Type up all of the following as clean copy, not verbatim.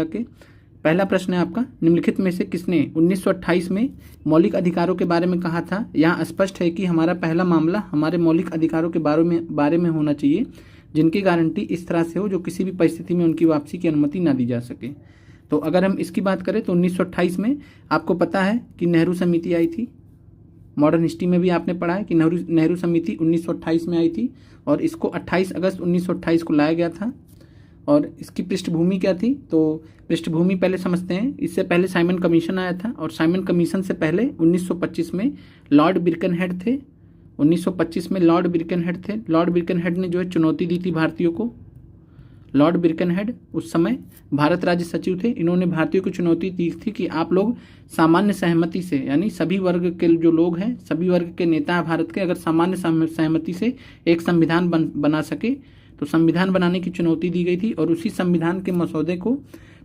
के पहला प्रश्न है आपका, निम्नलिखित में से किसने 1928 में मौलिक अधिकारों के बारे में कहा था। यहाँ स्पष्ट है कि हमारा पहला मामला हमारे मौलिक अधिकारों के बारे में होना चाहिए जिनकी गारंटी इस तरह से हो जो किसी भी परिस्थिति में उनकी वापसी की अनुमति ना दी जा सके। तो अगर हम इसकी बात करें तो 1928 में आपको पता है कि नेहरू समिति आई थी। मॉडर्न हिस्ट्री में भी आपने पढ़ा है कि नेहरू समिति 1928 में आई थी और इसको 28 अगस्त 1928 को लाया गया था। और इसकी पृष्ठभूमि क्या थी, तो पृष्ठभूमि पहले समझते हैं। इससे पहले साइमन कमीशन आया था और साइमन कमीशन से पहले 1925 में लॉर्ड बिरकनहेड थे। 1925 में लॉर्ड बिरकनहेड थे। लॉर्ड बिरकनहेड ने जो है चुनौती दी थी भारतीयों को। लॉर्ड बिरकनहेड उस समय भारत राज्य सचिव थे। इन्होंने भारतीयों को चुनौती दी थी कि आप लोग सामान्य सहमति से, यानी सभी वर्ग के जो लोग हैं, सभी वर्ग के नेता हैं भारत के, अगर सामान्य सहमति से एक संविधान बना सके तो संविधान बनाने की चुनौती दी गई थी। और उसी संविधान के मसौदे को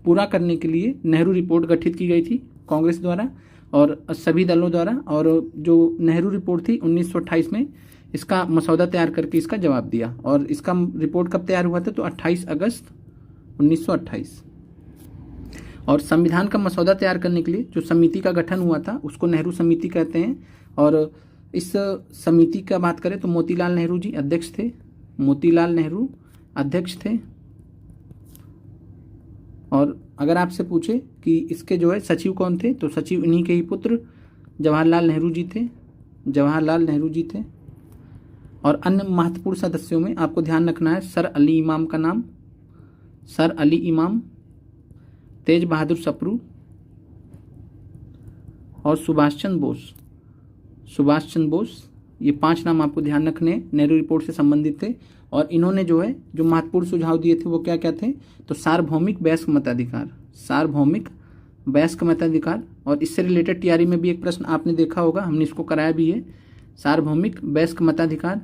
पूरा करने के लिए नेहरू रिपोर्ट गठित की गई थी कांग्रेस द्वारा और सभी दलों द्वारा। और जो नेहरू रिपोर्ट थी 1928 में इसका मसौदा तैयार करके इसका जवाब दिया। और इसका रिपोर्ट कब तैयार हुआ था, तो 28 अगस्त 1928। और संविधान का मसौदा तैयार करने के लिए जो समिति का गठन हुआ था उसको नेहरू समिति कहते हैं। और इस समिति का बात करें तो मोतीलाल नेहरू जी अध्यक्ष थे। मोतीलाल नेहरू अध्यक्ष थे। और अगर आपसे पूछे कि इसके जो है सचिव कौन थे, तो सचिव इन्हीं के ही पुत्र जवाहरलाल नेहरू जी थे। जवाहरलाल नेहरू जी थे। और अन्य महत्वपूर्ण सदस्यों में आपको ध्यान रखना है सर अली इमाम का नाम, सर अली इमाम, तेज बहादुर सप्रू और सुभाष चंद्र बोस। सुभाष चंद्र बोस, ये 5 नाम आपको ध्यान रखने नेहरू रिपोर्ट से संबंधित थे। और इन्होंने जो है जो महत्वपूर्ण सुझाव दिए थे वो क्या क्या थे, तो सार्वभौमिक वयस्क मताधिकार, सार्वभौमिक वयस्क मताधिकार। और इससे रिलेटेड तैयारी में भी एक प्रश्न आपने देखा होगा, हमने इसको कराया भी है, सार्वभौमिक वयस्क मताधिकार।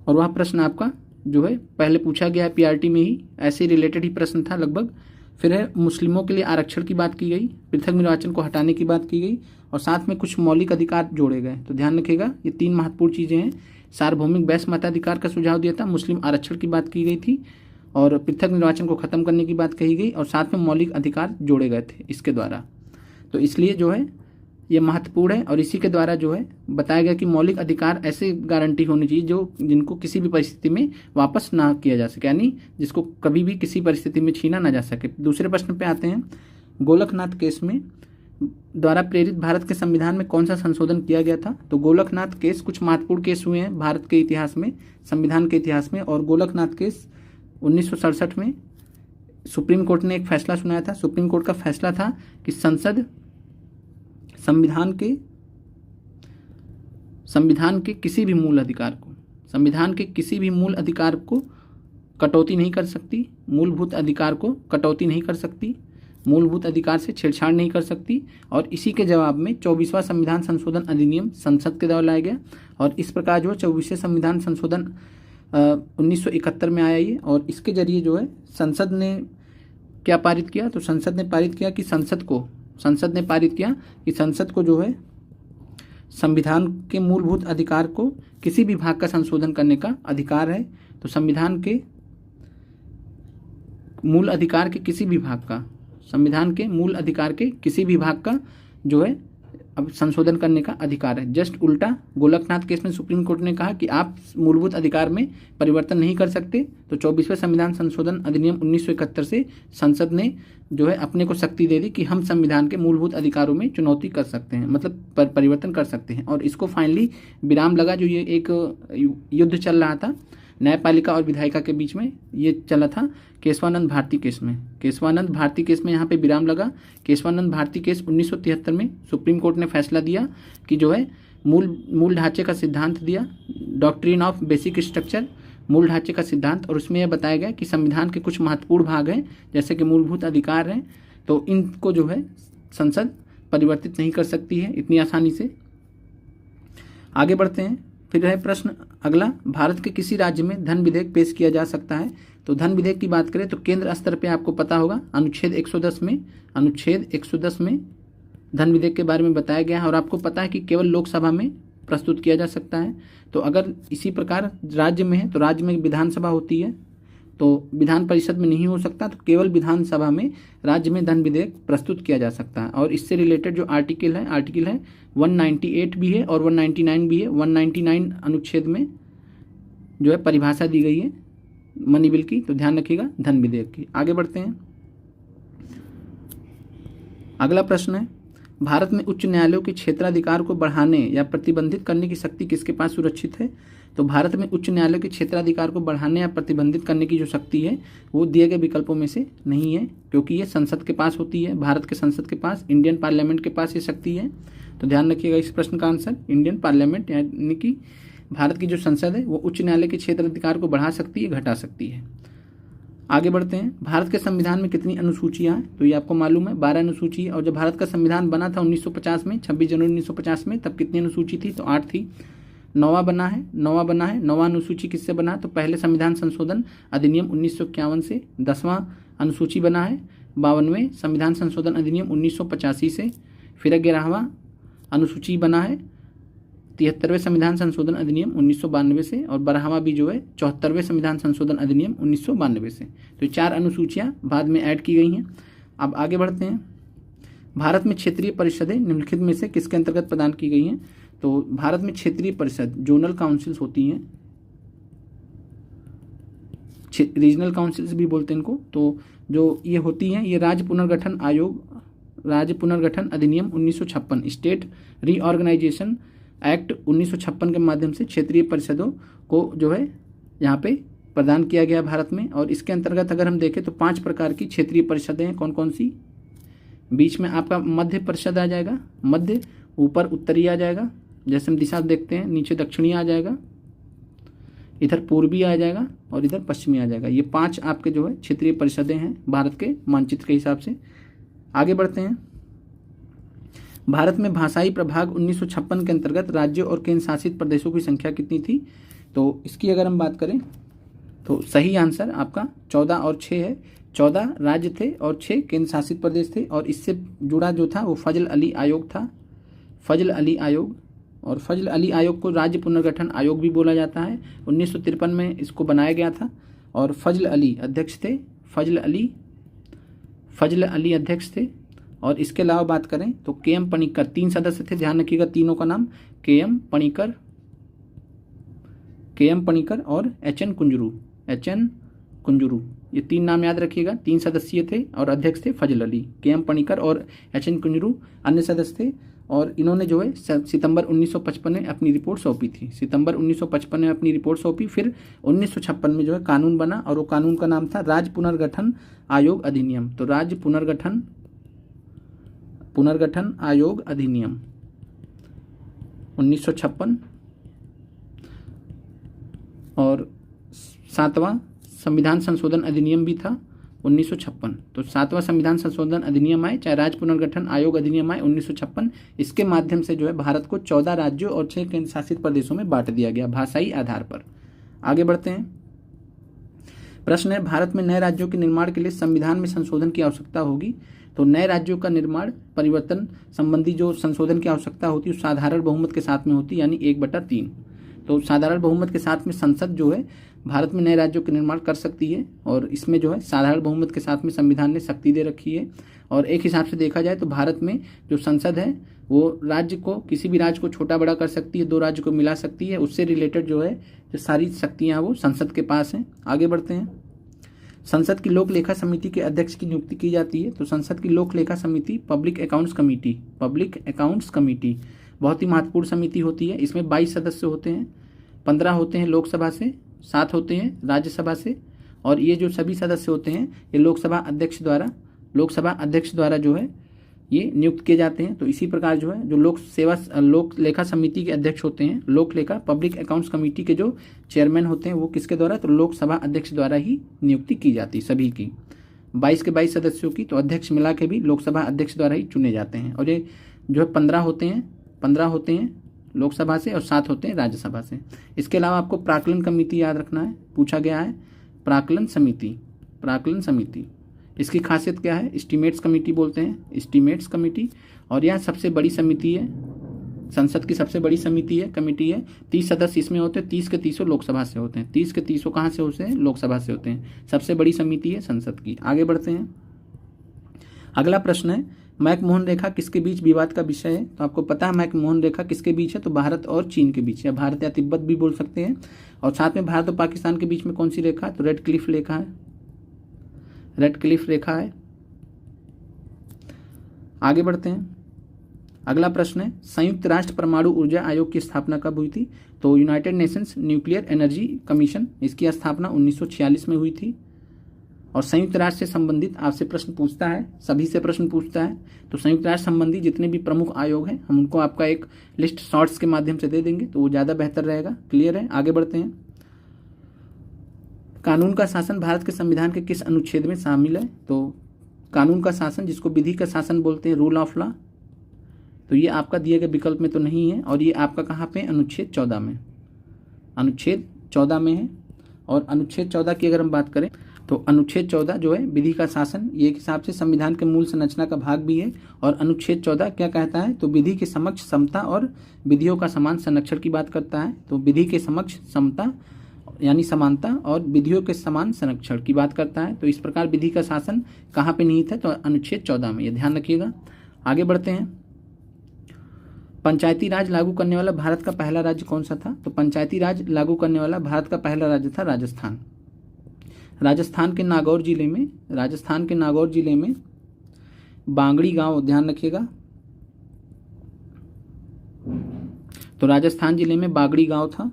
और वह प्रश्न आपका जो है पहले पूछा गया है पीआरटी में ही, ऐसे रिलेटेड ही प्रश्न था लगभग। फिर है मुस्लिमों के लिए आरक्षण की बात की गई, पृथक निर्वाचन को हटाने की बात की गई और साथ में कुछ मौलिक अधिकार जोड़े गए। तो ध्यान रखिएगा ये 3 महत्वपूर्ण चीज़ें हैं। सार्वभौमिक वयस्क मताधिकार का सुझाव दिया था, मुस्लिम आरक्षण की बात की गई थी और पृथक निर्वाचन को खत्म करने की बात कही गई और साथ में मौलिक अधिकार जोड़े गए थे इसके द्वारा। तो इसलिए जो है ये महत्वपूर्ण है और इसी के द्वारा जो है बताया गया कि मौलिक अधिकार ऐसे गारंटी होनी चाहिए जो जिनको किसी भी परिस्थिति में वापस ना किया जा सके, यानी जिसको कभी भी किसी परिस्थिति में छीना ना जा सके। दूसरे प्रश्न पे आते हैं, गोलकनाथ केस में द्वारा प्रेरित भारत के संविधान में कौन सा संशोधन किया गया था। तो गोलकनाथ केस, कुछ महत्वपूर्ण केस हुए हैं भारत के इतिहास में, संविधान के इतिहास में। और गोलकनाथ केस 1967 में सुप्रीम कोर्ट ने एक फैसला सुनाया था। सुप्रीम कोर्ट का फैसला था कि संसद संविधान के किसी भी मूल अधिकार को, संविधान के किसी भी मूल अधिकार को कटौती नहीं कर सकती, मूलभूत अधिकार को कटौती नहीं कर सकती, मूलभूत अधिकार से छेड़छाड़ नहीं कर सकती। और इसी के जवाब में 24वां संविधान संशोधन अधिनियम संसद के द्वारा लाया गया। और इस प्रकार जो है 24वें संविधान संशोधन 1971 में आया ये। और इसके जरिए जो है संसद ने क्या पारित किया, तो संसद ने पारित किया कि संसद को जो है संविधान के मूलभूत अधिकार को किसी भी भाग का संशोधन करने का अधिकार है। तो संविधान के मूल अधिकार के किसी भी भाग का, संविधान के मूल अधिकार के किसी भी भाग का जो है अब संशोधन करने का अधिकार है। जस्ट उल्टा गोलकनाथ केस में सुप्रीम कोर्ट ने कहा कि आप मूलभूत अधिकार में परिवर्तन नहीं कर सकते। तो 24वें संविधान संशोधन अधिनियम 1971 से संसद ने जो है अपने को शक्ति दे दी कि हम संविधान के मूलभूत अधिकारों में चुनौती कर सकते हैं, मतलब परिवर्तन कर सकते हैं। और इसको फाइनली विराम लगा, जो ये एक युद्ध चल रहा था न्यायपालिका और विधायिका के बीच में, ये चला था केशवानंद भारती केस में। केशवानंद भारती केस में यहाँ पे विराम लगा। केशवानंद भारती केस 1973 में सुप्रीम कोर्ट ने फैसला दिया कि जो है मूल ढांचे का सिद्धांत दिया, डॉक्ट्रिन ऑफ बेसिक स्ट्रक्चर, मूल ढांचे का सिद्धांत। और उसमें यह बताया गया कि संविधान के कुछ महत्वपूर्ण भाग हैं जैसे कि मूलभूत अधिकार हैं, तो इनको जो है संसद परिवर्तित नहीं कर सकती है इतनी आसानी से। आगे बढ़ते हैं। फिर है प्रश्न अगला, भारत के किसी राज्य में धन विधेयक पेश किया जा सकता है। तो धन विधेयक की बात करें तो केंद्र स्तर पे आपको पता होगा अनुच्छेद 110 में धन विधेयक के बारे में बताया गया है। और आपको पता है कि केवल लोकसभा में प्रस्तुत किया जा सकता है। तो अगर इसी प्रकार राज्य में है तो राज्य में विधानसभा होती है, तो विधान परिषद में नहीं हो सकता, तो केवल विधानसभा में राज्य में धन विधेयक प्रस्तुत किया जा सकता है। और इससे रिलेटेड जो आर्टिकल है 198 भी है और 199 भी है। 199 अनुच्छेद में जो है परिभाषा दी गई है मनी बिल की, तो ध्यान रखिएगा धन विधेयक की। आगे बढ़ते हैं। अगला प्रश्न है, भारत में उच्च न्यायालयों के क्षेत्राधिकार को बढ़ाने या प्रतिबंधित करने की शक्ति किसके पास सुरक्षित है? तो भारत में उच्च न्यायालयों के क्षेत्राधिकार को बढ़ाने या प्रतिबंधित करने की जो शक्ति है वो दिए गए विकल्पों में से नहीं है, क्योंकि ये संसद के पास होती है, भारत के संसद के पास, इंडियन पार्लियामेंट के पास ये शक्ति है। तो ध्यान रखिएगा इस प्रश्न का आंसर इंडियन पार्लियामेंट, यानी कि भारत की जो संसद है वो उच्च न्यायालय के क्षेत्राधिकार को बढ़ा सकती है, घटा सकती है। आगे बढ़ते हैं। भारत के संविधान में कितनी अनुसूचियां हैं? तो ये आपको मालूम है 12 अनुसूची है। और जब भारत का संविधान बना था 1950 में, 26 जनवरी 1950 में, तब कितनी अनुसूची थी? तो 8 थी। नौवां बना है। नौवां अनुसूची किससे बना? तो पहले संविधान संशोधन अधिनियम 1951 से। 10वां अनुसूची बना है 52वें संविधान संशोधन अधिनियम 1985 से। फिर 11वां अनुसूची बना है 73वें संविधान संशोधन अधिनियम 1992 से। और 12वां भी जो है 74वें संविधान संशोधन अधिनियम 1992 से। तो 4 अनुसूचियां बाद में ऐड की गई हैं। अब आगे बढ़ते हैं। भारत में क्षेत्रीय परिषदें निम्नलिखित में से किसके अंतर्गत प्रदान की गई हैं? तो भारत में क्षेत्रीय परिषद जोनल काउंसिल्स होती हैं, रीजनल काउंसिल्स भी बोलते हैं इनको। तो जो ये होती हैं ये राज्य पुनर्गठन आयोग, राज्य पुनर्गठन अधिनियम 1956, स्टेट रीऑर्गेनाइजेशन एक्ट 1956 के माध्यम से क्षेत्रीय परिषदों को जो है यहाँ पे प्रदान किया गया भारत में। और इसके अंतर्गत अगर हम देखें तो 5 प्रकार की क्षेत्रीय परिषदें हैं। कौन कौन सी? बीच में आपका मध्य परिषद आ जाएगा, मध्य, ऊपर उत्तरी आ जाएगा, जैसे हम दिशा देखते हैं, नीचे दक्षिणी आ जाएगा, इधर पूर्वी आ जाएगा और इधर पश्चिमी आ जाएगा। ये 5 आपके जो है क्षेत्रीय परिषदें हैं भारत के मानचित्र के हिसाब से। आगे बढ़ते हैं। भारत में भाषाई प्रभाग 1956 के अंतर्गत राज्यों और केंद्र शासित प्रदेशों की संख्या कितनी थी? तो इसकी अगर हम बात करें तो सही आंसर आपका 14 और 6 है। 14 राज्य थे और 6 केंद्र शासित प्रदेश थे। और इससे जुड़ा जो था वो फजल अली आयोग था, फजल अली आयोग। और फजल अली आयोग को राज्य पुनर्गठन आयोग भी बोला जाता है। 1953 में इसको बनाया गया था और फजल अली अध्यक्ष थे। फजल अली अध्यक्ष थे। और इसके अलावा बात करें तो के.एम. पणिक्कर 3 सदस्य थे। ध्यान रखिएगा तीनों का नाम, के.एम. पणिक्कर और एच.एन. कुंजरू, ये 3 नाम याद रखिएगा। 3 सदस्यीय थे और अध्यक्ष थे फजल अली, के.एम. पणिक्कर और एच.एन. कुंजरू अन्य सदस्य थे। और इन्होंने जो है सितंबर 1955 में अपनी रिपोर्ट सौंपी थी। सितंबर 1955 में अपनी रिपोर्ट सौंपी। फिर 1956 में जो है कानून बना और वो कानून का नाम था राज्य पुनर्गठन आयोग अधिनियम। तो राज्य पुनर्गठन आयोग अधिनियम 1956। और 7वां संविधान संशोधन अधिनियम भी था 1956। तो 7वां संविधान संशोधन अधिनियम आए, चाहे राज्य पुनर्गठन आयोग अधिनियम आए 1956। इसके माध्यम से जो है भारत को 14 राज्यों और 6 केंद्र शासित प्रदेशों में बांट दिया गया भाषाई आधार पर। आगे बढ़ते हैं। प्रश्न है, भारत में नए राज्यों के निर्माण के लिए संविधान में संशोधन की आवश्यकता होगी। तो नए राज्यों का निर्माण परिवर्तन संबंधी जो संशोधन की आवश्यकता होती है साधारण बहुमत के साथ में होती है, यानी 1/3। तो साधारण बहुमत के साथ में संसद जो है भारत में नए राज्यों के निर्माण कर सकती है। और इसमें जो है साधारण बहुमत के साथ में संविधान ने शक्ति दे रखी है। और एक हिसाब से देखा जाए तो भारत में जो संसद है वो राज्य को, किसी भी राज्य को छोटा बड़ा कर सकती है, 2 राज्य को मिला सकती है। उससे रिलेटेड जो है जो सारी शक्तियाँ वो संसद के पास हैं। आगे बढ़ते हैं। संसद की लोक लेखा समिति के अध्यक्ष की नियुक्ति की जाती है। तो संसद की लोक लेखा समिति पब्लिक अकाउंट्स कमेटी बहुत ही महत्वपूर्ण समिति होती है। इसमें 22 सदस्य होते हैं, 15 होते हैं लोकसभा से, 7 होते हैं राज्यसभा से। और ये जो सभी सदस्य होते हैं ये लोकसभा अध्यक्ष द्वारा जो है ये नियुक्त किए जाते हैं। तो इसी प्रकार जो है जो लोक लेखा समिति के अध्यक्ष होते हैं, लोक लेखा पब्लिक अकाउंट्स कमेटी के जो चेयरमैन होते हैं वो किसके द्वारा? तो लोकसभा अध्यक्ष द्वारा ही नियुक्ति की जाती है सभी की। 22 के 22 सदस्यों की तो अध्यक्ष मिला के भी लोकसभा अध्यक्ष द्वारा ही चुने जाते हैं। और ये जो है 15 होते हैं लोकसभा से और 7 होते हैं राज्यसभा से। इसके अलावा आपको प्राक्कलन कमेटी याद रखना है, पूछा गया है। प्राक्कलन समिति इसकी खासियत क्या है? एस्टीमेट्स कमेटी बोलते हैं, एस्टीमेट्स कमेटी। और यह सबसे बड़ी समिति है, संसद की सबसे बड़ी समिति है, कमेटी है। 30 सदस्य इसमें होते हैं, 30 के 30 लोकसभा से होते हैं। 30 के 30 कहाँ से होते हैं? लोकसभा से होते हैं। सबसे बड़ी समिति है संसद की। आगे बढ़ते हैं। अगला प्रश्न है, मैकमोहन रेखा किसके बीच विवाद का विषय है? तो आपको पता है मैकमोहन रेखा किसके बीच है? तो भारत और चीन के बीच, या भारत या तिब्बत भी बोल सकते हैं। और साथ में भारत और पाकिस्तान के बीच में कौन सी रेखा है? तो रेड क्लिफ रेखा है, रेड क्लिफ रेखा है। आगे बढ़ते हैं। अगला प्रश्न है, संयुक्त राष्ट्र परमाणु ऊर्जा आयोग की स्थापना कब हुई थी? तो United Nations nuclear energy commission, इसकी स्थापना 1946 में हुई थी। और संयुक्त राष्ट्र से संबंधित आपसे प्रश्न पूछता है, सभी से प्रश्न पूछता है, तो संयुक्त राष्ट्र संबंधी जितने भी प्रमुख आयोग हैं हम उनको आपका एक लिस्ट शॉर्ट्स के माध्यम से दे देंगे, तो वो ज़्यादा बेहतर रहेगा। क्लियर है? आगे बढ़ते हैं। कानून का शासन भारत के संविधान के किस अनुच्छेद में शामिल है? तो कानून का शासन, जिसको विधि का शासन बोलते हैं, रूल ऑफ लॉ, तो ये आपका दिए गए विकल्प में तो नहीं है। और ये आपका कहाँ पे? अनुच्छेद 14 में, अनुच्छेद 14 में है। और अनुच्छेद 14 की अगर हम बात करें तो अनुच्छेद 14 जो है विधि का शासन, ये एक हिसाब से संविधान के मूल संरचना का भाग भी है। और अनुच्छेद 14 क्या कहता है? तो विधि के समक्ष समता और विधियों का समान संरक्षण की बात करता है। तो विधि के समक्ष समता यानी समानता और विधियों के समान संरक्षण की बात करता है। तो इस प्रकार विधि का शासन कहाँ पे निहित है? तो अनुच्छेद 14 में, ये ध्यान रखिएगा। आगे बढ़ते हैं। पंचायती राज लागू करने वाला भारत का पहला राज्य कौन सा था? तो पंचायती राज लागू करने वाला भारत का पहला राज्य था राजस्थान। राजस्थान के नागौर जिले में, राजस्थान के नागौर जिले में बांगड़ी गांव, ध्यान रखिएगा, तो राजस्थान जिले में बागड़ी गांव था।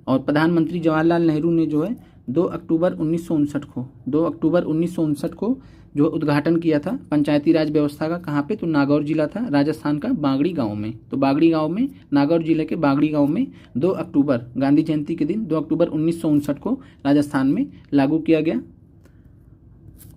और प्रधानमंत्री जवाहरलाल नेहरू ने जो है 2 अक्टूबर 1959 को जो उद्घाटन किया था पंचायती राज व्यवस्था का, कहाँ पे? तो नागौर जिला था राजस्थान का, बागड़ी गांव में। तो बागड़ी गांव में, नागौर जिले के बागड़ी गांव में 2 अक्टूबर, गांधी जयंती के दिन 2 अक्टूबर 1959 को राजस्थान में लागू किया गया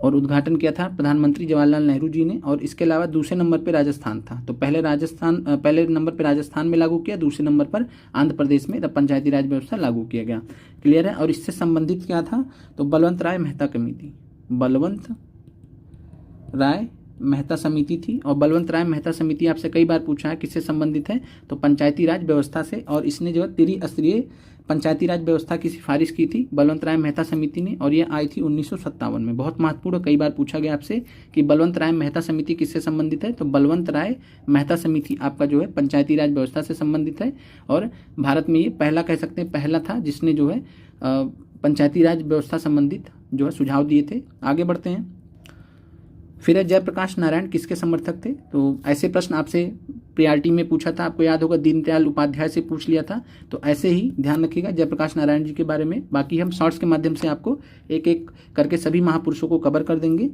और उद्घाटन किया था प्रधानमंत्री जवाहरलाल नेहरू जी ने। और इसके अलावा दूसरे नंबर पर राजस्थान था। तो पहले नंबर पर राजस्थान में लागू किया, दूसरे नंबर पर आंध्र प्रदेश में पंचायती राज व्यवस्था लागू किया गया। क्लियर है? और इससे संबंधित क्या था? तो बलवंत राय मेहता कमेटी, बलवंत राय मेहता समिति थी। और बलवंत राय मेहता समिति आपसे कई बार पूछा है किससे संबंधित है? तो पंचायती राज व्यवस्था से। और इसने जो है त्रिस्तरीय पंचायती राज व्यवस्था की सिफारिश की थी बलवंत राय मेहता समिति ने, और ये आई थी 1957 में। बहुत महत्वपूर्ण, कई बार पूछा गया आपसे कि बलवंत राय मेहता समिति किससे संबंधित है? तो बलवंत राय मेहता समिति आपका जो है पंचायती राज व्यवस्था से संबंधित है। और भारत में ये पहला, कह सकते हैं पहला था जिसने जो है पंचायती राज व्यवस्था संबंधित जो है सुझाव दिए थे। आगे बढ़ते हैं। फिर जयप्रकाश नारायण किसके समर्थक थे? तो ऐसे प्रश्न आपसे प्रियॉरिटी में पूछा था, आपको याद होगा दीनदयाल उपाध्याय से पूछ लिया था। तो ऐसे ही ध्यान रखिएगा जयप्रकाश नारायण जी के बारे में। बाकी हम शॉर्ट्स के माध्यम से आपको एक एक करके सभी महापुरुषों को कवर कर देंगे,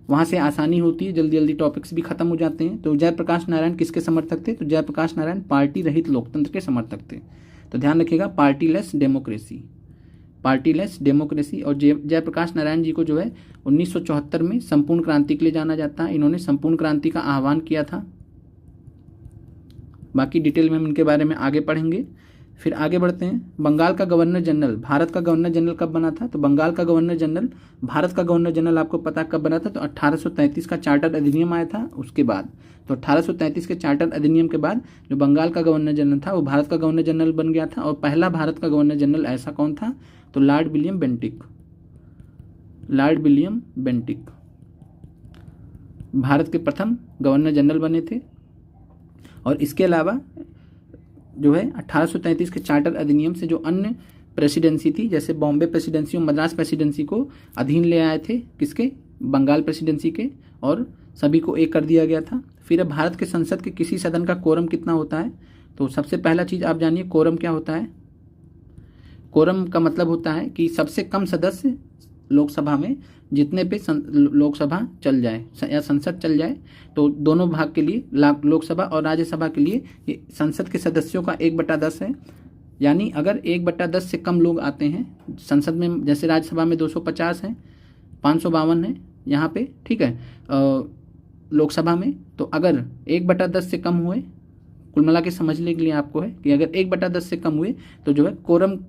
वहाँ से आसानी होती है, जल्दी जल्दी टॉपिक्स भी खत्म हो जाते हैं। तो जयप्रकाश नारायण किसके समर्थक थे? तो जयप्रकाश नारायण पार्टी रहित लोकतंत्र के समर्थक थे। तो ध्यान रखिएगा पार्टीलेस डेमोक्रेसी, पार्टीलेस डेमोक्रेसी। और जयप्रकाश नारायण जी को जो है 1974 में संपूर्ण क्रांति के लिए जाना जाता है। इन्होंने संपूर्ण क्रांति का आह्वान किया था। बाकी डिटेल में हम इनके बारे में आगे पढ़ेंगे। फिर आगे बढ़ते हैं। बंगाल का गवर्नर जनरल, भारत का गवर्नर जनरल कब बना था? तो बंगाल का गवर्नर जनरल, भारत का गवर्नर जनरल आपको पता कब बना था? तो 1833 का चार्टर अधिनियम आया था उसके बाद। तो 1833 के चार्टर अधिनियम के बाद जो बंगाल का गवर्नर जनरल था वो भारत का गवर्नर जनरल बन गया था। और पहला भारत का गवर्नर जनरल ऐसा कौन था? तो Lord William Bentinck, Lord William Bentinck Bharat के प्रथम गवर्नर जनरल बने थे। और इसके अलावा जो है 1833 के चार्टर अधिनियम से जो अन्य प्रेसिडेंसी थी, जैसे बॉम्बे प्रेसिडेंसी और मद्रास प्रेसिडेंसी को अधीन ले आए थे, किसके? बंगाल प्रेसिडेंसी के, और सभी को एक कर दिया गया था। फिर भारत के संसद के किसी सदन का कोरम कितना होता है? तो सबसे पहला चीज आप जानिए कोरम क्या होता है। कोरम का मतलब होता है कि सबसे कम सदस्य लोकसभा में जितने पे लोकसभा चल जाए या संसद चल जाए, तो दोनों भाग के लिए, लोकसभा और राज्यसभा के लिए, ये संसद के सदस्यों का 1/10 है। यानी अगर 1/10 से कम लोग आते हैं संसद में, जैसे राज्यसभा में 250 हैं, 552 है यहाँ पे, ठीक है, लोकसभा में, तो अगर 1/10 से कम हुए, कुल मिला के समझने के लिए आपको है कि अगर 1/10 से कम हुए तो जो है कोरम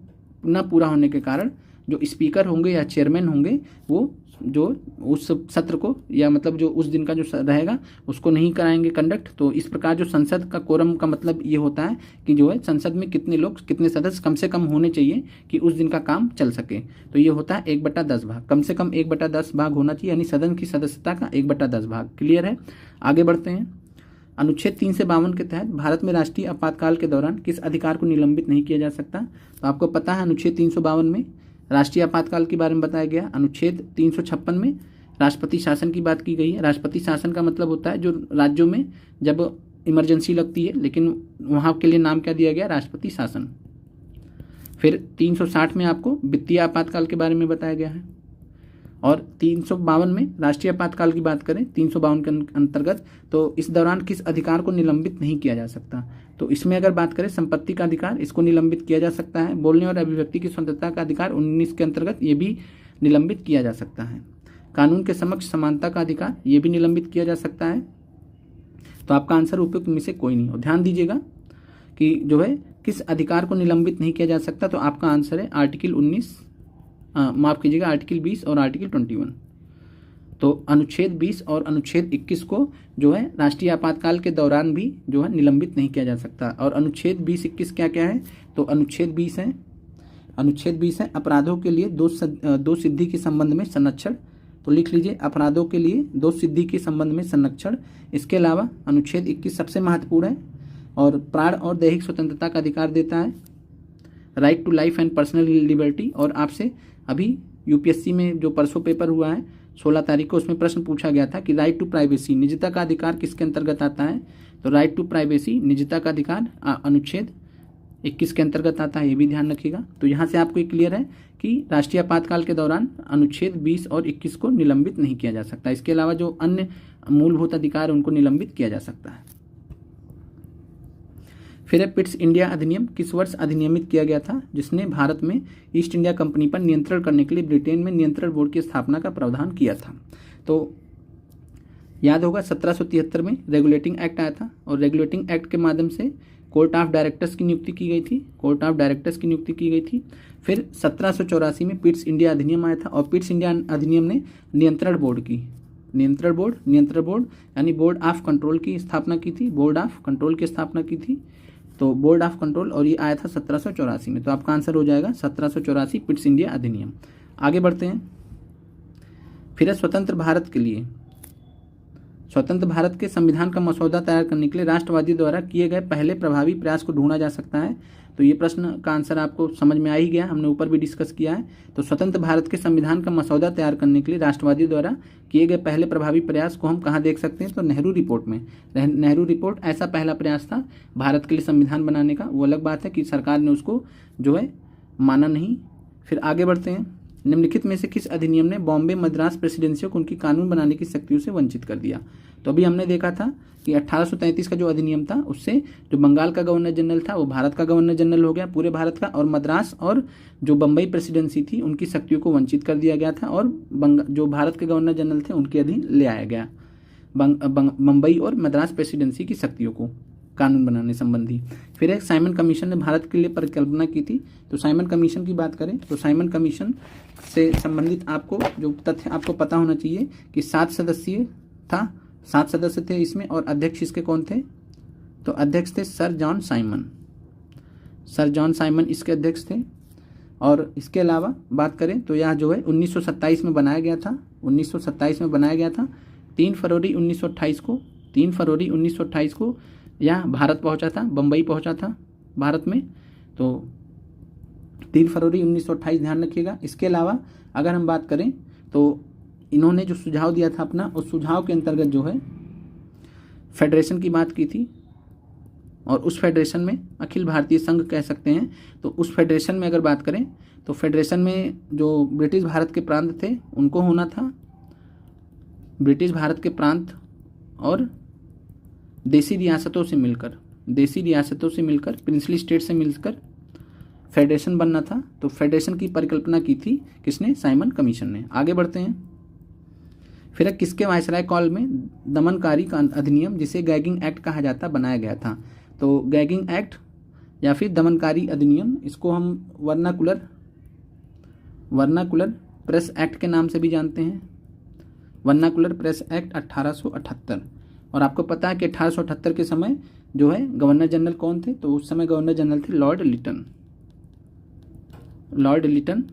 न पूरा होने के कारण जो स्पीकर होंगे या चेयरमैन होंगे वो जो उस सत्र को या मतलब जो उस दिन का जो रहेगा उसको नहीं कराएंगे कंडक्ट। तो इस प्रकार जो संसद का कोरम का मतलब ये होता है कि जो है संसद में कितने लोग, कितने सदस्य कम से कम होने चाहिए कि उस दिन का काम चल सके। तो ये होता है 1/10 भाग, कम से कम 1/10 भाग होना चाहिए, यानी सदन की सदस्यता का 1/10 भाग। क्लियर है? आगे बढ़ते हैं। अनुच्छेद 3 से 52 के तहत भारत में राष्ट्रीय आपातकाल के दौरान किस अधिकार को निलंबित नहीं किया जा सकता? तो आपको पता है अनुच्छेद 352 में राष्ट्रीय आपातकाल के बारे में बताया गया। अनुच्छेद 356 में राष्ट्रपति शासन की बात की गई है। राष्ट्रपति शासन का मतलब होता है जो राज्यों में जब इमरजेंसी लगती है, लेकिन वहाँ के लिए नाम क्या दिया गया? राष्ट्रपति शासन। फिर 360 में आपको वित्तीय आपातकाल के बारे में बताया गया है। और 352 में राष्ट्रीय आपातकाल की बात करें 352 के अंतर्गत, तो इस दौरान किस अधिकार को निलंबित नहीं किया जा सकता? तो इसमें अगर बात करें संपत्ति का अधिकार, इसको निलंबित किया जा सकता है। बोलने और अभिव्यक्ति की स्वतंत्रता का अधिकार 19 के अंतर्गत ये भी निलंबित किया जा सकता है। कानून के समक्ष समानता का अधिकार ये भी निलंबित किया जा सकता है। तो आपका आंसर उपयुक्त में से कोई नहीं हो। ध्यान दीजिएगा कि जो है किस अधिकार को निलंबित नहीं किया जा सकता, तो आपका आंसर है आर्टिकल 19, माफ कीजिएगा आर्टिकल 20 और आर्टिकल 21। तो अनुच्छेद 20 और अनुच्छेद 21 को जो है राष्ट्रीय आपातकाल के दौरान भी जो है निलंबित नहीं किया जा सकता। और अनुच्छेद 20-21 क्या क्या है? तो अनुच्छेद 20 है अपराधों के लिए दो सिद्धि के संबंध में संरक्षण। तो लिख लीजिए अपराधों के लिए दो सिद्धि के संबंध में संरक्षण। इसके अलावा अनुच्छेद 21 सबसे महत्वपूर्ण है और प्राण और दैहिक स्वतंत्रता का अधिकार देता है, right to life and personal liberty. और आपसे अभी यूपीएससी में जो परसों पेपर हुआ है 16 तारीख को, उसमें प्रश्न पूछा गया था कि राइट टू प्राइवेसी, निजता का अधिकार किसके अंतर्गत आता है? तो राइट टू प्राइवेसी, निजता का अधिकार अनुच्छेद 21 के अंतर्गत आता है, ये भी ध्यान रखिएगा। तो यहाँ से आपको क्लियर है कि राष्ट्रीय आपातकाल के दौरान अनुच्छेद 20 और 21 को निलंबित नहीं किया जा सकता। इसके अलावा जो अन्य मूलभूत अधिकार उनको निलंबित किया जा सकता है। फिर है पिट्स इंडिया अधिनियम किस वर्ष अधिनियमित किया गया था, जिसने भारत में ईस्ट इंडिया कंपनी पर नियंत्रण करने के लिए ब्रिटेन में नियंत्रण बोर्ड की स्थापना का प्रावधान किया था? तो याद होगा 1773 में रेगुलेटिंग एक्ट आया था और रेगुलेटिंग एक्ट के माध्यम से कोर्ट ऑफ डायरेक्टर्स की नियुक्ति की गई थी। फिर 1784 में पिट्स इंडिया अधिनियम आया था और पिट्स इंडिया अधिनियम ने नियंत्रण बोर्ड यानी बोर्ड ऑफ कंट्रोल की स्थापना की थी, तो बोर्ड ऑफ कंट्रोल, और ये आया था 1784 में। तो आपका आंसर हो जाएगा 1784 पिट्स इंडिया अधिनियम। आगे बढ़ते हैं। फिर है स्वतंत्र भारत के संविधान का मसौदा तैयार करने के लिए राष्ट्रवादी द्वारा किए गए पहले प्रभावी प्रयास को ढूंढा जा सकता है। तो ये प्रश्न का आंसर आपको समझ में आ ही गया, हमने ऊपर भी डिस्कस किया है। तो स्वतंत्र भारत के संविधान का मसौदा तैयार करने के लिए राष्ट्रवादी द्वारा किए गए पहले प्रभावी प्रयास को हम कहाँ देख सकते हैं? तो नेहरू रिपोर्ट में। नेहरू रिपोर्ट ऐसा पहला प्रयास था भारत के लिए संविधान बनाने का। वो अलग बात है कि सरकार ने उसको जो है माना नहीं। फिर आगे बढ़ते हैं। निम्नलिखित में से किस अधिनियम ने बॉम्बे मद्रास प्रेसिडेंसियों को उनकी कानून बनाने की शक्तियों से वंचित कर दिया? तो अभी हमने देखा था कि 1833 का जो अधिनियम था उससे जो बंगाल का गवर्नर जनरल था वो भारत का गवर्नर जनरल हो गया पूरे भारत का, और मद्रास और जो बम्बई प्रेसिडेंसी थी उनकी शक्तियों को वंचित कर दिया गया था और जो भारत के गवर्नर जनरल थे उनके अधीन ले आया गया बम्बई और मद्रास प्रेसिडेंसी की शक्तियों को कानून बनाने संबंधी। फिर एक साइमन कमीशन ने भारत के लिए परिकल्पना की थी। तो साइमन कमीशन की बात करें तो साइमन कमीशन से संबंधित आपको जो तथ्य आपको पता होना चाहिए कि 7 सदस्य थे इसमें, और अध्यक्ष इसके कौन थे? तो अध्यक्ष थे सर जॉन साइमन इसके अध्यक्ष थे। और इसके अलावा बात करें तो यह जो है 1927 में बनाया गया था। 3 फरवरी 1928 को यह भारत पहुंचा था, बम्बई पहुंचा था भारत में। तो 3 फरवरी 1928 ध्यान रखिएगा। इसके अलावा अगर हम बात करें तो इन्होंने जो सुझाव दिया था अपना, उस सुझाव के अंतर्गत जो है फेडरेशन की बात की थी, और उस फेडरेशन में अखिल भारतीय संघ कह सकते हैं। तो उस फेडरेशन में अगर बात करें तो फेडरेशन में जो ब्रिटिश भारत के प्रांत थे उनको होना था, ब्रिटिश भारत के प्रांत और देसी रियासतों से मिलकर प्रिंसली स्टेट से मिलकर फेडरेशन बनना था। तो फेडरेशन की परिकल्पना की थी किसने? साइमन कमीशन ने। आगे बढ़ते हैं। फिर किसके वायसराय कॉल में दमनकारी का अधिनियम, जिसे गैगिंग एक्ट कहा जाता, बनाया गया था? तो गैगिंग एक्ट या फिर दमनकारी अधिनियम, इसको हम वर्नाकुलर प्रेस एक्ट के नाम से भी जानते हैं। Vernacular press act 1878। और आपको पता है कि 1878 के समय जो है गवर्नर जनरल कौन थे? तो उस समय गवर्नर जनरल थे लॉर्ड लिटन। लॉर्ड लिटन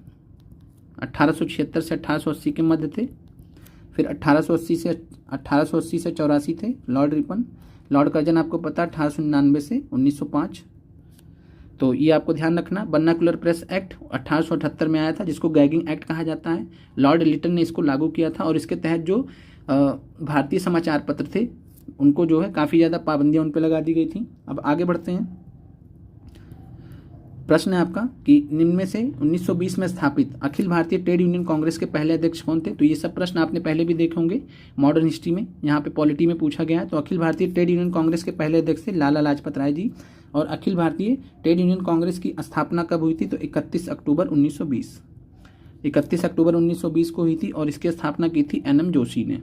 1876 से 1880 के मध्य थे। फिर 1880 से 84 थे लॉर्ड रिपन। लॉर्ड कर्जन आपको पता 1899 से 1905। तो ये आपको ध्यान रखना। वर्नाकुलर प्रेस एक्ट 1878 में आया था, जिसको गैगिंग एक्ट कहा जाता है। लॉर्ड लिटन ने इसको लागू किया था और इसके तहत जो भारतीय समाचार पत्र थे उनको जो है काफ़ी ज़्यादा पाबंदियां उन पर लगा दी गई थी। अब आगे बढ़ते हैं। प्रश्न है आपका कि निम्न में से 1920 में स्थापित अखिल भारतीय ट्रेड यूनियन कांग्रेस के पहले अध्यक्ष कौन थे? तो ये सब प्रश्न आपने पहले भी देखे होंगे मॉडर्न हिस्ट्री में, यहाँ पे पॉलिटी में पूछा गया है। तो अखिल भारतीय ट्रेड यूनियन कांग्रेस के पहले अध्यक्ष थे लाला लाजपत राय जी। और अखिल भारतीय ट्रेड यूनियन कांग्रेस की स्थापना कब हुई थी? तो 31 अक्टूबर 1920। 31 अक्टूबर 1920 को हुई थी और इसकी स्थापना की थी NM जोशी ने।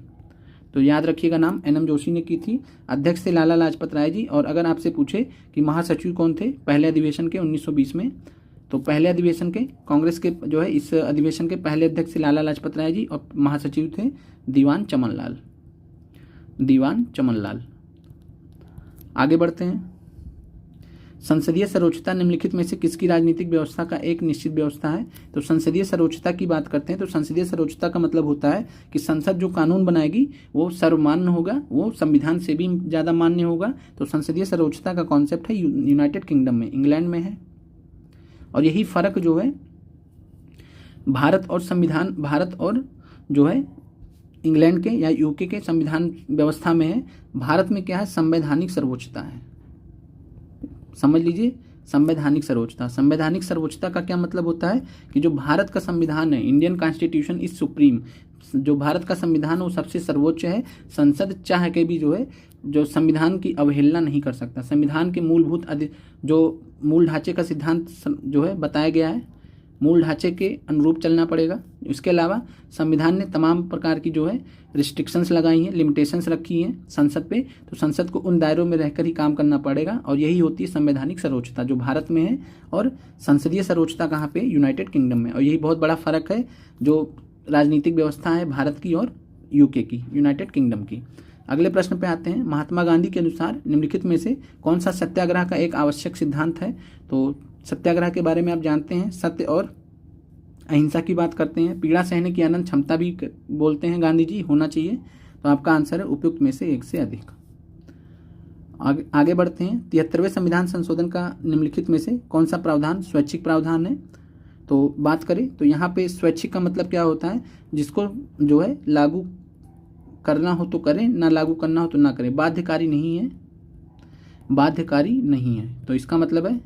तो याद रखिएगा नाम NM जोशी ने की थी। अध्यक्ष थे लाला लाजपत राय जी। और अगर आपसे पूछे कि महासचिव कौन थे पहले अधिवेशन के 1920 में, तो पहले अधिवेशन के कांग्रेस के जो है इस अधिवेशन के पहले अध्यक्ष लाला लाजपत राय जी और महासचिव थे दीवान चमनलाल। दीवान चमनलाल। आगे बढ़ते हैं। संसदीय सर्वोच्चता निम्नलिखित में से किसकी राजनीतिक व्यवस्था का एक निश्चित व्यवस्था है? तो संसदीय सर्वोच्चता की बात करते हैं तो संसदीय सर्वोच्चता का मतलब होता है कि संसद जो कानून बनाएगी वो सर्वमान्य होगा, वो संविधान से भी ज़्यादा मान्य होगा। तो संसदीय सर्वोच्चता का कॉन्सेप्ट है यूनाइटेड किंगडम में, इंग्लैंड में है। और यही फ़र्क जो है भारत और जो है इंग्लैंड के या यूके के संविधान व्यवस्था में है। भारत में क्या है? संवैधानिक सर्वोच्चता है। समझ लीजिए, संवैधानिक सर्वोच्चता। संवैधानिक सर्वोच्चता का क्या मतलब होता है कि जो भारत का संविधान है, इंडियन कॉन्स्टिट्यूशन इज सुप्रीम, जो भारत का संविधान वो सबसे सर्वोच्च है। संसद चाह के भी जो है जो संविधान की अवहेलना नहीं कर सकता। संविधान के मूलभूत जो मूल ढांचे का सिद्धांत जो है बताया गया है, मूल ढांचे के अनुरूप चलना पड़ेगा। इसके अलावा संविधान ने तमाम प्रकार की जो है रिस्ट्रिक्शंस लगाई हैं, लिमिटेशंस रखी हैं संसद पे। तो संसद को उन दायरों में रहकर ही काम करना पड़ेगा और यही होती है संवैधानिक सर्वोच्चता जो भारत में है। और संसदीय सर्वोच्चता कहाँ पे? यूनाइटेड किंगडम में। और यही बहुत बड़ा फर्क है जो राजनीतिक व्यवस्था है भारत की और यूके की, यूनाइटेड किंगडम की। अगले प्रश्न पे आते हैं। महात्मा गांधी के अनुसार निम्नलिखित में से कौन सा सत्याग्रह का एक आवश्यक सिद्धांत है? तो सत्याग्रह के बारे में आप जानते हैं, सत्य और अहिंसा की बात करते हैं। पीड़ा सहने की अनंत क्षमता भी बोलते हैं गांधी जी, होना चाहिए। तो आपका आंसर है उपयुक्त में से एक से अधिक। आगे बढ़ते हैं। 73वें संविधान संशोधन का निम्नलिखित में से कौन सा प्रावधान स्वैच्छिक प्रावधान है? तो बात करें तो यहाँ पे स्वैच्छिक का मतलब क्या होता है? जिसको जो है लागू करना हो तो करें, ना लागू करना हो तो ना करें। बाध्यकारी नहीं है, बाध्यकारी नहीं है। तो इसका मतलब है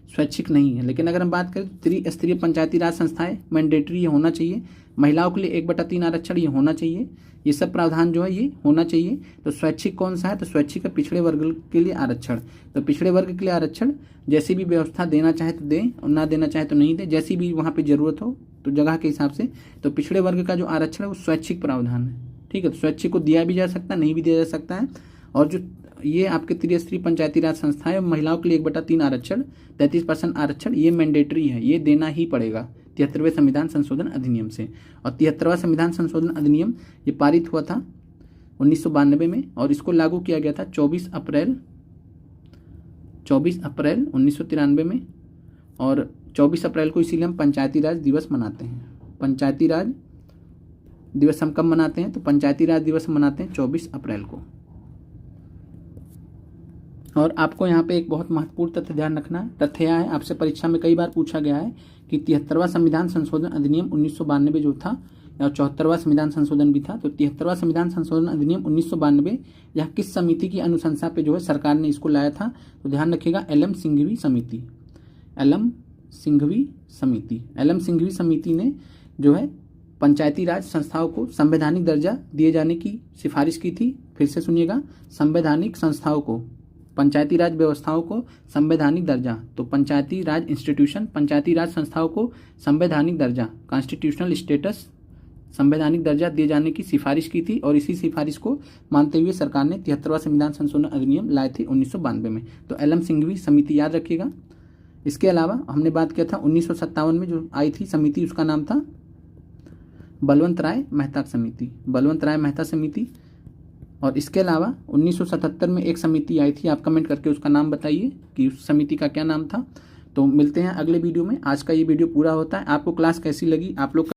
स्वैच्छिक नहीं है। लेकिन अगर हम बात करें तो त्रिस्तरीय पंचायती राज संस्थाएं मैंडेटरी ये होना चाहिए। महिलाओं के लिए 1/3 आरक्षण ये होना चाहिए। ये सब प्रावधान जो है ये होना चाहिए। तो स्वैच्छिक कौन सा है? तो स्वैच्छिक है पिछड़े वर्ग के लिए आरक्षण। तो पिछड़े वर्ग के लिए आरक्षण जैसी भी व्यवस्था देना चाहे तो दें और ना देना चाहे तो नहीं दे, जैसी भी वहाँ पर जरूरत हो तो जगह के हिसाब से। तो पिछड़े वर्ग का जो आरक्षण है वो स्वैच्छिक प्रावधान है। ठीक है, तो स्वैच्छिक को दिया भी जा सकता है, नहीं भी दिया जा सकता है। और जो ये आपके त्रिस्तरीय पंचायती राज संस्थाएं, महिलाओं के लिए 1/3 आरक्षण, 33% आरक्षण, ये मैंडेटरी है, ये देना ही पड़ेगा 73वें संविधान संशोधन अधिनियम से। और 73वां संविधान संशोधन अधिनियम ये पारित हुआ था 1992 में और इसको लागू किया गया था 24 अप्रैल 1993 में। और 24 अप्रैल को इसीलिए हम पंचायती राज दिवस मनाते हैं। पंचायती राज दिवस हम कब मनाते हैं? तो पंचायती राज दिवस मनाते हैं 24 अप्रैल को। और आपको यहाँ पे एक बहुत महत्वपूर्ण तथ्य ध्यान रखना। तथ्य यह है, आपसे परीक्षा में कई बार पूछा गया है कि 73वां संविधान संशोधन अधिनियम 1992 जो था, या 74वां संविधान संशोधन भी था। तो 73वां संविधान संशोधन अधिनियम 1992 यह किस समिति की अनुशंसा पे जो है सरकार ने इसको लाया था? तो ध्यान रखिएगा, एल एम सिंघवी समिति। एल एम सिंघवी समिति ने जो है पंचायती राज संस्थाओं को संवैधानिक दर्जा दिए जाने की सिफारिश की थी। फिर से सुनिएगा, संवैधानिक संस्थाओं को, पंचायती राज व्यवस्थाओं को संवैधानिक दर्जा। तो पंचायती राज इंस्टीट्यूशन, पंचायती राज संस्थाओं को संवैधानिक दर्जा, कॉन्स्टिट्यूशनल स्टेटस, संवैधानिक दर्जा दिए जाने की सिफारिश की थी। और इसी सिफारिश को मानते हुए सरकार ने 73वां संविधान संशोधन अधिनियम लाए थे 1992 में। तो एल एम सिंघवी समिति याद रखिएगा। इसके अलावा हमने बात किया था 1957 में जो आई थी समिति, उसका नाम था बलवंत राय मेहता समिति, बलवंत राय मेहता समिति। और इसके अलावा 1977 में एक समिति आई थी, आप कमेंट करके उसका नाम बताइए कि उस समिति का क्या नाम था। तो मिलते हैं अगले वीडियो में। आज का ये वीडियो पूरा होता है। आपको क्लास कैसी लगी आप लोग